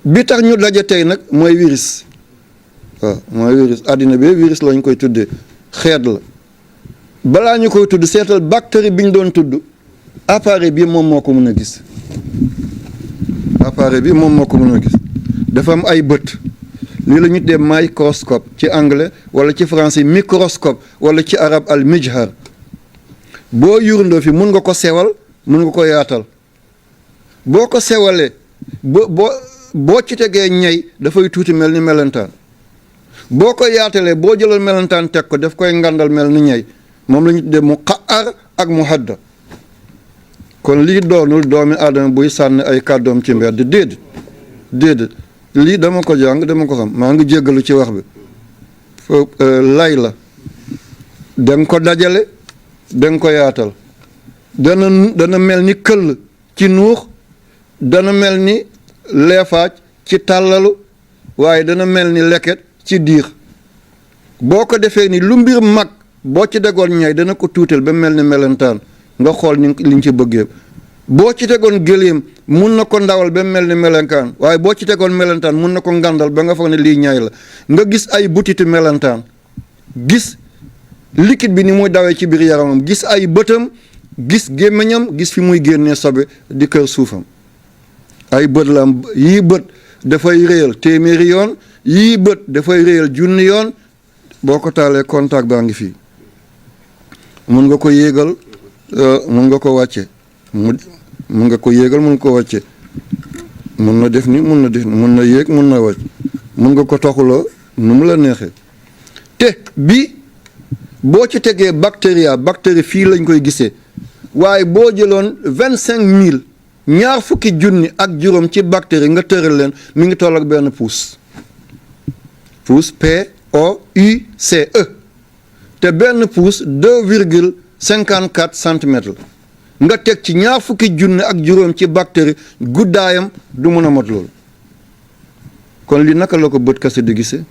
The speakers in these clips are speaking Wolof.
bi tax ñu daje tey nag mooy virus waaw mooy virus àddina bi virus lañ koy tuddee xeet la balaa ñu koy tudd seetal bactérie bi ñu doon tudd appareil bi moom moo ko mën a gis appareil bi moom moo ko mën a gis dafa am ay bët lii la ñu tuddee microscope ci anglais wala ci français microscope wala ci arab al mijhar boo yurndoo fi mun nga ko sewal mun nga ko yaatal boo ko sewalee boo ci tegee ñey dafay tuuti mel ni melentaan boo ko yaatalee boo jëlal melentaan teg ko daf koy ngandal mel ni ñey moom la ñu tuddee mu xaar ak mu hadda kon lii doonul doomi aadama buy sànni ay kàddoom ci mbedd déedéet lii dama ko jàng dama ko xam maa ngi jéggalu ci wax bi lay la danga ko dajale danga ko yaatal dana mel ni këll ci nuux dana mel ni leefaaj ci tàllalu waaye dana mel ni leket ci diir boo ko defee ni lu mbir mag boo ci degoon ñay dana ko tuutal ba mel ni melentaan nga xool ni liñ ci bëggee boo ci tegoon gëléem mun na ko ndawal ba mel ni melentaan waaye boo ci tegoon melentaan mun na ko ngandal ba nga foog ne lii ñay la nga gis ay butitu melentaan gis liquide bi ni muy dawee ci biir yaramam gis ay bëtam gis gémmiñam gis fi muy génnee sobe di kër suufam ay bët la am yii bët dafay réyal téeméeri yoon yii bët dafay réyal junni yoon boo ko taalee contact baa ngi fii mun nga ko yéegal mun nga ko wàcce mun nga ko yéegal mun ko wàcce mun na def ni mun na yéeg mun na wàcc mun nga ko toxuloo nu mu la neexee te bi boo ci tegee bactérie fii lañ koy gisee waaye boo jëloon 25,000 ñaar fukki junni ak juróom ci bactérie nga tëral leen mi ngi toll ak benn pouce POUCE te benn pouce 2,54 centimètres la nga teg ci ñaar fukki junni ak juróom ci bactérie guddaayam du mën a mot loolu kon li naka la ko bët kese di gisee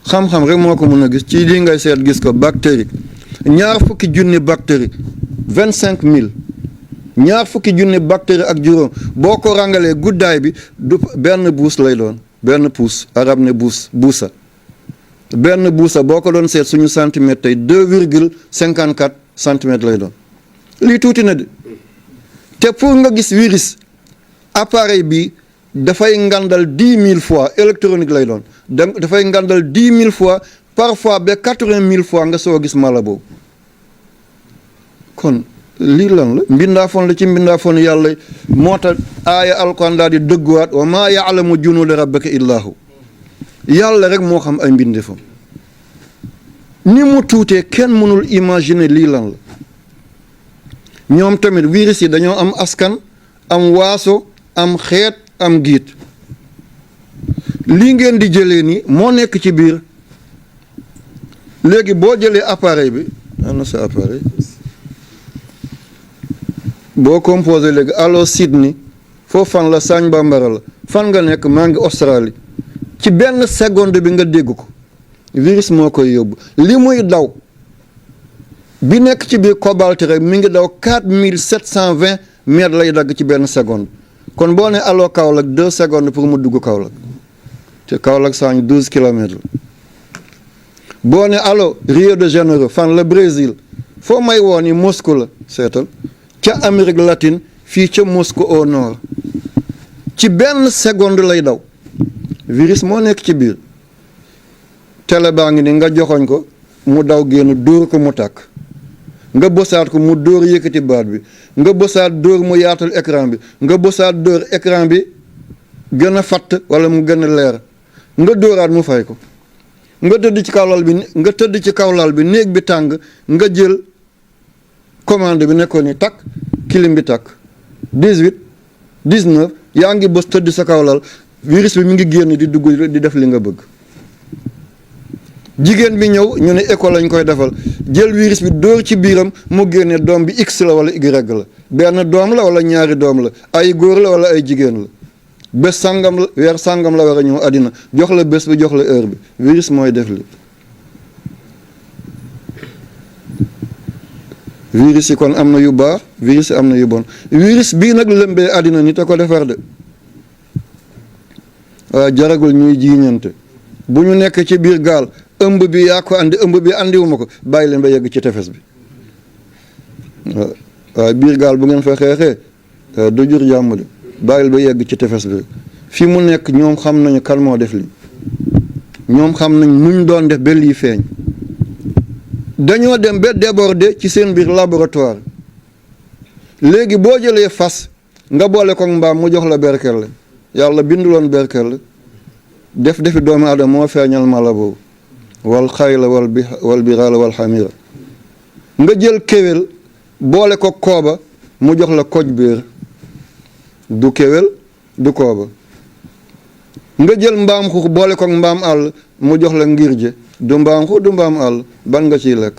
xam-xam rek moo ko mën a gis ci lii ngay seet gis ko bactérie ñaar fukki junni bactérie 25,000 ñaar fukki junni bactérie ak juróom boo ko rangalee guddaay bi du benn buus lay doon benn pouce arab ne buusa benn buusa boo ko doon seet suñu centimètre tey 2,54 centimètres lay doon lii tuuti na de te pour nga gis virus appareil bi dafay ngandal 10,000 fois électronique lay doon dafay ngandal 10,000 fois parfois ba 80,000 fois nga soo gis mala boobu kon lii lan la mbindaafoon la ci mbindaafoon yàlla moo tax aaya alquran daal di dëgguwaat wa maa yaalamu junuuda rabbika illaahu yàlla rek moo xam ay mbindeefam ni mu tuutee kenn mënul imaginer lii lan la ñoom tamit virus yi dañoo am askan am waaso am xeet am giit lii ngeen di jëlee ni moo nekk ci biir léegi boo jëlee appareil bi ana sa appareil boo composé léegi allo Sydney foofu fan la Sagne Bambara la fan nga nekk maa ngi Australie ci benn seconde bi nga dégg ko virus moo koy yóbbu li muy daw bi nekk ci biir cobalt rek mi ngi daw 4720 mètres lay dagg ci benn seconde kon boo ne allo Kaolack 2 secondes pour mu dugg Kaolack te Kaolack Sagne 12 kilomètres la boo ne allo Rio de Janeiro fan la Brésil foo may woo ni Moscou la seetal ca Amérique latine fii ca Moscou au nord ci benn seconde lay daw virus moo nekk ci biir télé baa ngi ni nga joxoñ ko mu daw génn dóor ko mu tàkk nga bësaat ko mu dóor yëkkati baat bi nga bësaat dóor mu yaatal écran bi nga bësaat dóor écran bi gën a fatt wala mu gën a leer nga dóoraat mu fay ko nga tëdd ci kaw lal bi néeg bi tàng nga jël commande bi nekkoon ni takk clim bi takk 18 19 yaa ngi bës tëdd sa kaw lal virus bi mi ngi génn di dugg di def li nga bëgg jigéen bi ñëw ñu ne école lañ koy defal jël virus bi dóor ci biiram mu génne doom bi x la wala y la benn doom la wala ñaari doom la ay góor la wala ay jigéen la bés sàngam la weer sàngam la war a ñëw àddina jox la bés bi jox la heure bi virus mooy def li virus yi kon am na yu baax virus yi am na yu bon virus bii nag lëmbee àddina nit a ko defar de waaye jaragul ñuy jiiñante bu ñu nekk ci biir gaal ëmb bi yaa ko andi ëmb bi andiwuma ko bàyyi leen ba yegg ci tefes bi waaye biir gaal bu ngeen fa xeexee du jur jàmm de bàyyil ba yegg ci tefes bi fi mu nekk ñoom xam nañu kan moo def li ñoom xam nañ nuñ doon def ba lii feeñ dañoo dem ba déborder ci seen biir laboratoire léegi boo jëlee fas nga boole ko mbaam mu jox la berkelle yàlla binduloon berkelle defi doomu aadama moo feeñal mala boobu wal xayla wal biraala wal xamira nga jël kéwél boole ko kooba mu jox la koj biir du kéwél du kooba nga jël mbaam xuux boole ko mbaam àll mu jox la ngirje du mbaam xuux du mbaam àll ban nga ciy lekk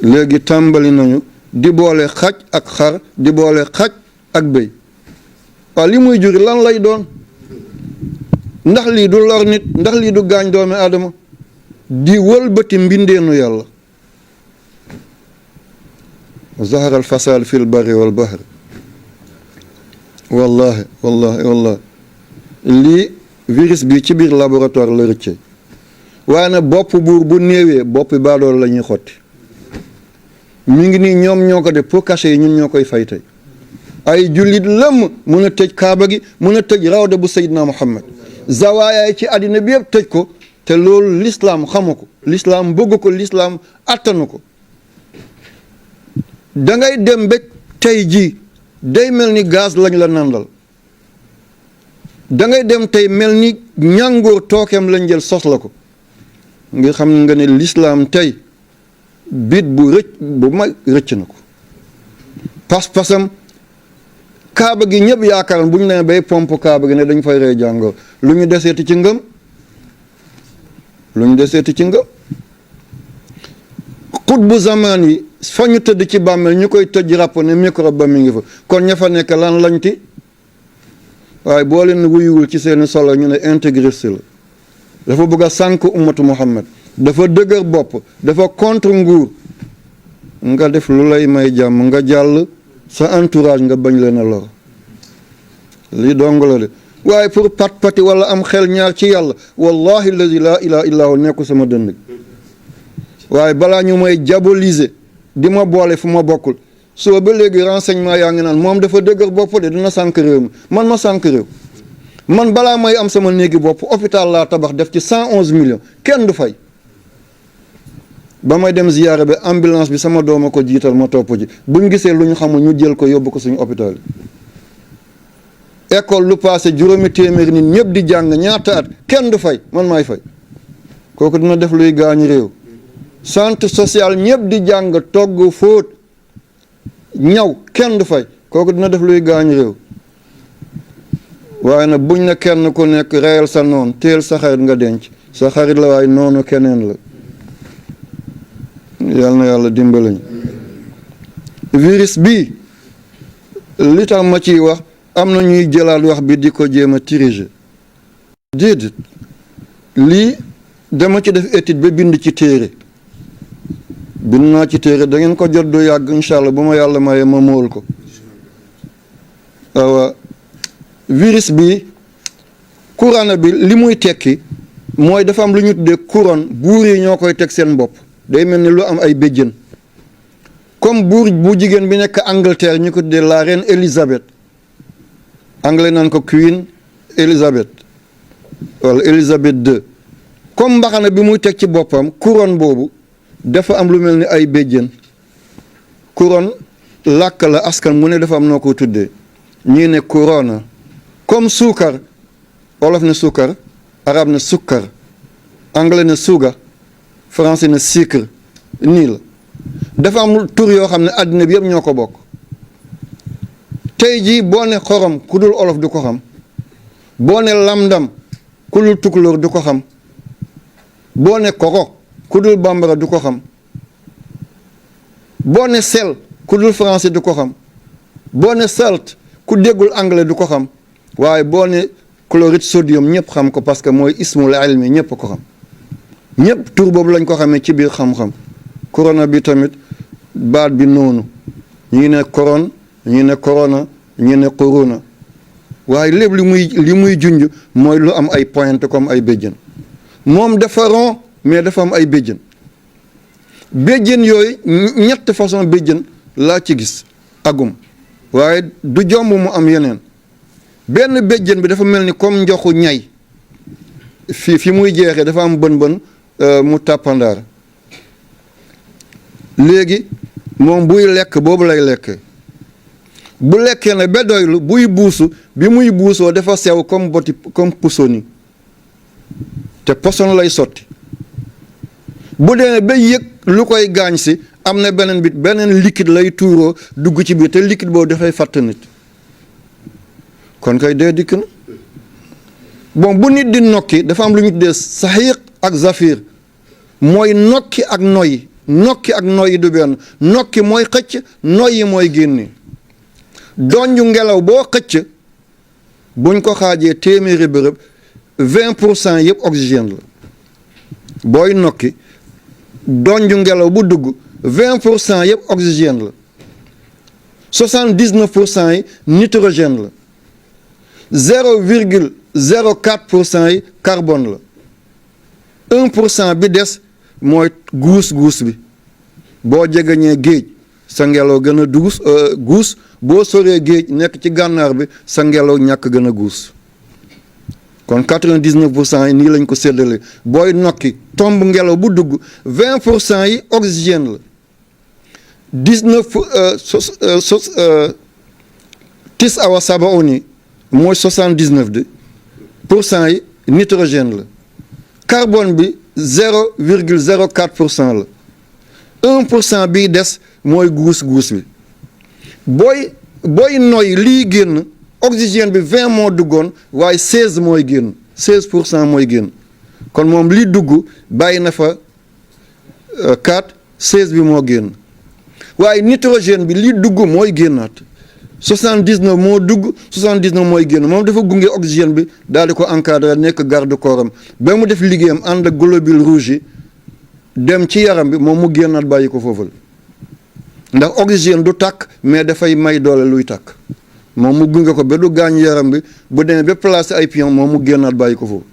léegi tàmbali nañu di boole xaj ak xar di boole xaj ak béy waaw li muy juri lan lay doon ndax lii du lor nit ndax lii du gaañ doomi aadama di wëlbati mbindeenu yàlla zahara al fasad fi l barri wal bahri wallahi lii virus bi ci biir laboratoire la rëcce waaye nag bopp buur bu néewee boppi baadool la ñuy xotti mi ngi nii ñoom ñoo ko def pour cacher yi ñun ñoo koy fay tey ay jullit lëmm mun a tëj kaaba gi mun a tëj rawda bu Seydina Muhammad zawaayaay ci àddina bi yëpp tëj ko te loolu lislaam xamu ko lislaam bëgg ko lislaam attanu ko dangay dem ba tey jii day mel ni gaz lañ la nandal dangay dem tey mel ni ñàngoor tookeem lañ jël sos la ko nga xam nga ne lislaam tey bit bu mag rëcc na ko pas-pasam kaaba gi ñëpp yaakaaroon bu ñu nee bay pompe kaaba gi ne dañ fay rey jàngoor lu ñu deseeti ci ngëm xutbu zamaan yi fa ñu tëdd ci bàmmeel ñu koy tëj ràpp ne microbe ba mi ngi fa kon ña fa nekk lan lañ ti waaye boo leen wuyuwul ci seeni solo ñu ne intégriste la dafa bëgg a sànk ummatu Muhammad dafa dëgër bopp dafa contre nguur nga def lu lay may jàmm nga jàll sa entourage nga bañ leen a lor lii dong la de waaye pour pat-pati wala am xel ñaar ci yàlla wallahi allazi laa ilaha illa hu nekku sama dënd waaye balaa ñu may diaboliser di ma boole fu ma bokkul soo ba léegi renseignement yaa ngi naan moom dafa dëgër bopp de dina sànk réew mi man ma sànk réew man balaa may am sama néegi bopp hôpital laa tabax def ci 111 millions kenn du fay ba may dem ziyaare ba ambulance bi sama dooma ko jiital ma topp ji buñ gisee lu ñu xamul ñu jël ko yóbbu ko suñu hôpital yi école lu passé juróomi téeméeri nit ñëpp di jàng ñaata at kenn du fay man maay fay kooku dina def luy gaañu réew centre social ñëpp di jàng togg fóot ñaw kenn du fay kooku dina def luy gaañu réew waaye nag buñ ne kenn ku nekk reyal sa noon teel sa xarit nga denc sa xarit la waaye noonu keneen la yal na yàlla dimbalañ virus bi li tax ma ciy wax am na ñuy jëlaat wax bi di ko jéem a diriger déedéet lii dama ci def étude ba bind ci téere bind naa ci téere da ngeen ko jot du yàgg incha allah bu ma yàlla mayee ma mool ko waaw virus bi corona bi li muy tekki mooy dafa am lu ñu tuddee couronne buur yi ñoo koy teg seen bopp day mel ni lu am ay béjjën comme buur bu jigéen bi nekk Angleterre ñu ko tuddee la reine Elizabeth anglais naan ko Queen Elizabeth wala Elizabeth II comme mbaxana bi muy teg ci boppam couronne boobu dafa am lu mel ni ay béjjën couronne làkk la askan mu ne dafa am noo ko tuddee ñii ne couronne comme suukar wolof ne suukar arab ne sukkar anglais ne suuga français ne sucre nii la dafa am tur yoo xam ne àddina bi yëpp ñoo ko bokk tey jii boo ne xorom ku dul olof du ko xam boo ne lamdam ku dul tukulóor du ko xam boo ne koko ku dul bambara du ko xam boo ne sel ku dul français du ko xam boo ne salt ku déggul anglais du ko xam waaye boo ne chlorure sodium ñëpp xam ko parce que mooy ismul ilmi ñëpp ko xam ñëpp tur boobu lañ ko xamee ci biir xam-xam corona bi tamit baat bi noonu ñii ne coron ñii ne corona ñii ne corona waaye lépp li muy junj mooy lu am ay pointe comme ay béjjën moom dafa rond mais dafa am ay béjjën béjjën yooyu ñett façon béjjën laa ci gis agum waaye du jomb mu am yeneen benn béjjën bi dafa mel ni comme njoxu ñay fi muy jeexee dafa am bën mu tàppandaar léegi moom buy lekk boobu lay lekk bu lekkee ne ba doylu buy buusu bi muy buusoo dafa sew comme pusoni te poson lay sotti bu dee ba yëg lu koy gaañ si am na beneen liquide lay tuuroo dugg ci biir te liquide boobu dafay fàtt nit kon kay dee dikk na bon bu nit di nokki dafa am lu ñu tuddee saxiiq ak zafir mooy nokki ak noyyi du benn nokki mooy xëcc noyyi mooy génne donju ngelaw boo xëcc buñ ko xaajee téeméeri bërëb 20% yëpp oxygène la booy nokki donju ngelaw bu dugg 20% yëpp oxygène la 79% yi nitrogène la 0,04% yi carbone la 1% bi des mooy guus bi boo jegeñee géej sa ngelaw gën a guus boo soree géej nekk ci gànnaar bi sa ngelaw ñàkk gën a guus kon 99% yi nii lañ ko séddale booy nokki tomb ngelaw bu dugg 20% yi oxygène la 79 mooy 79% yi nitrogène la carbone bi 0,04% la 1% bii des mooy guus bi booy noy lii génn oxygène bi 20 moo duggoon waaye 16 mooy génn 16% mooy génn kon moom lii dugg bàyyi na fa 4 16 bi moo génn waaye nitrogène bi lii dugg mooy génnaat 79 moo dugg 79 mooy génn moom dafa gunge oxygène bi daal di ko encadré nekk garde corps am ba mu def liggéeyam ànd ak globules rouges yi dem ci yaram bi moom mu génnaat bàyyi ko foofu la ndax oxygène du tàkk mais dafay may doole luy tàkk moom mu gunge ko ba du gaañ yaram bi bu demee ba placé ay pion moom mu génnaat bàyyi ko foofu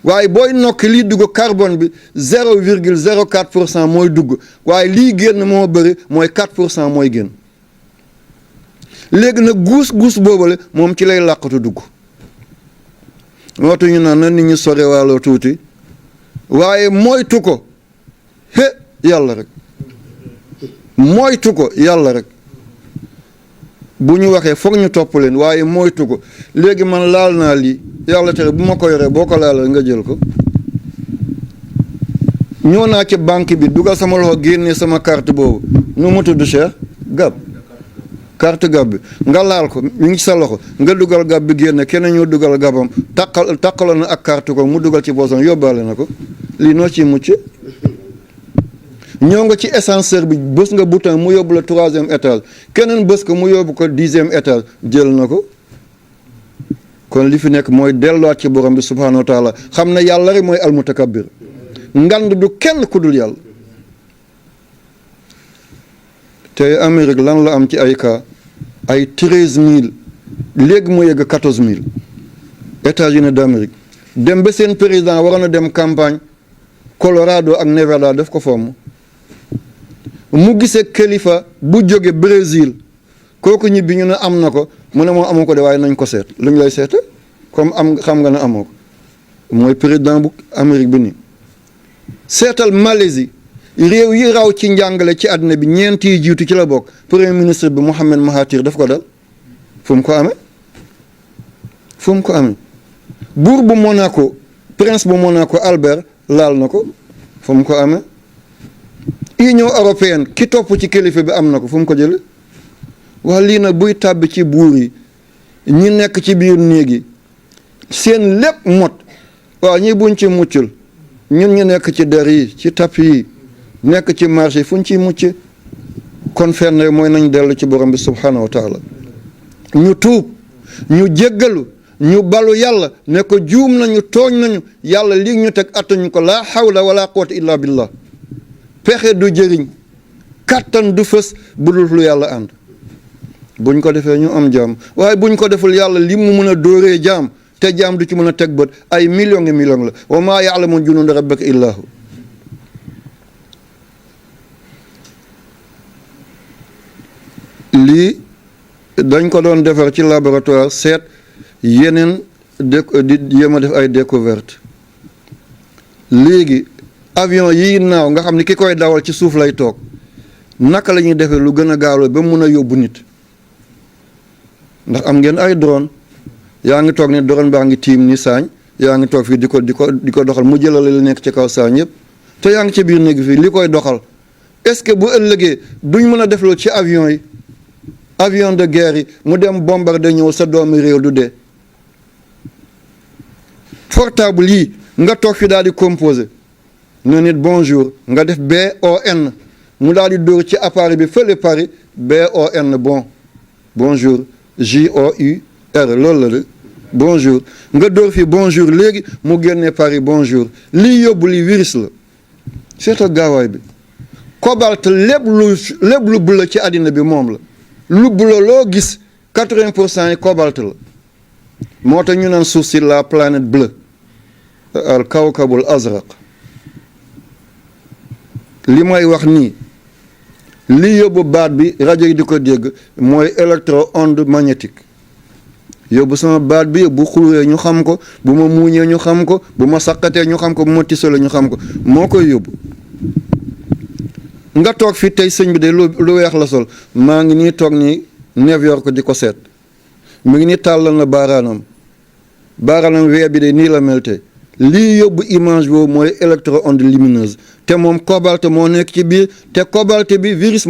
waaye booy nokki lii dugg carbone bi 0,04% mooy dugg waaye lii génn moo bëri mooy 4% mooy génn léegi nag guus boobale moom ci lay làqatu dugg mootu ñu naan na nit ñi sore waaloo tuuti waaye moytu ko yàlla rek moytu ko yàlla rek bu ñu waxee foog ñu topp leen waaye moytu ko léegi man laal naa lii yàlla tere bu ma ko yoree boo ko laalal nga jël ko ñëw naa ci banque bi dugal sama loxo génnee sama carte boobu nu mu tudd Cheikh gab carte gab bi nga laal ko mi ngi sa loxo nga dugal gab bi génne keneen ñoo dugal gabam takkaloon na ak carte ko mu dugal ci poosam yóbbaale na ko lii noo ciy mucc ñëw nga ci ascenseur bi bës nga bouton mu yóbbu la 3e étage keneen bës ko mu yóbbu ko 10e étage jël na ko kon li fi nekk mooy delluwaat ci borom bi subhanahu wa taala xam ne yàlla rek mooy almutakabbir ngand du kenn ku dul yàlla te Amérique lan la am ci ay cas ay 13000 léegi mu yegg 14000 États-Unis d'Amérique dem ba seen président waroon a dem campagne Colorado ak Nevada daf ko fomm mu gisee kilifa bu jóge Brésil kooku ñibbi ñu ne am na ko mu ne moom amoo ko de waaye nañ ko seet lu ñu lay seete comme am xam nga ne amoo ko mooy président bu Amérique bi nii seetal Malaisie réew yi raw ci njàngale ci àddina bi ñeent yi jiitu ci la bokk premier ministre bi Mohamed Mahathir daf ko dal fu mu ko amee buur bu Monaco prince bu Monaco Albert laal na ko fu mu ko amee Union européenne ki topp ci kilifa bi am na ko fu mu ko jële wax lii nag buy tàbbi ci buur yi ñi nekk ci biir néeg yi seen lépp mot waaw ñi buñ ci muccul ñun ñu nekk ci der yi ci tapis yi nekk ci marché yi fu ñu ciy mucc kon fenn mooy nañ dellu ci borom bi subhanahu wa taala ñu tuub ñu jéggalu ñu balu yàlla ne ko juum nañu tooñ nañu yàlla lii ñu teg attañu ko laa hawla wala quwwata illa billah pexe du jëriñ kàttan du fës bu dul lu yàlla ànd buñ ko defee ñu am jaam waaye buñ ko deful yàlla li mu mën a dóoree jaam te jaam du ci mën a teg bët ay millions ngi millions la wa maa ya'lamu junuuda rabbika illaa hu. lii dañ ko doon defar ci laboratoire seet yeneen di jéem a def ay découverte léegi avion yi naaw nga xam ne ki koy dawal ci suuf lay toog naka la ñuy defee lu gën a gaaw ba mun a yóbbu nit ndax am ngeen ay drone yaa ngi toog ni drone baa ngi tiim ni saañ yaa ngi toog fii di ko doxal mu jëlale li nekk ci kaw saañ yëpp te yaa ngi ci biir néeg fii li koy doxal est-ce que bu ëllëgee duñ mën a def loolu ci avion yi avion de guerre yi mu dem bombarder ñëw sa doomi réew du dee portable yi nga toog fi daal di composé ne nit bonjour nga def BON mu daal di dóor ci appareil bi fële Paris BON bonjour JOUR loolu la de bonjour nga dóor fi bonjour léegi mu génnee Paris bonjour lii yóbbu li virus la seeta gaawaay bi cobalt lépp lu bula ci àddina bi moom la lu bula loo gis 80% yi cobalt la moo tax ñu naan suuf si la planète bleue al kawkabul azraq li may wax nii li yóbbu baat bi rajo yi di ko dégg mooy électro onde magnétique yóbbu sama baat bi bu xulwee ñu xam ko bu ma muuñee ñu xam ko bu ma saqatee ñu xam ko bu ma tisalee ñu xam ko moo koy yóbbu nga toog fi tey sëñ bi de lu weex la sol maa ngi nii toog ni New York di ko seet mu ngi nii tàllal na baaraanam wee bi de nii la mel tey lii yóbbu image boobu mooy électro onde lumineuse te moom cobalt moo nekk ci biir te cobalt bi virus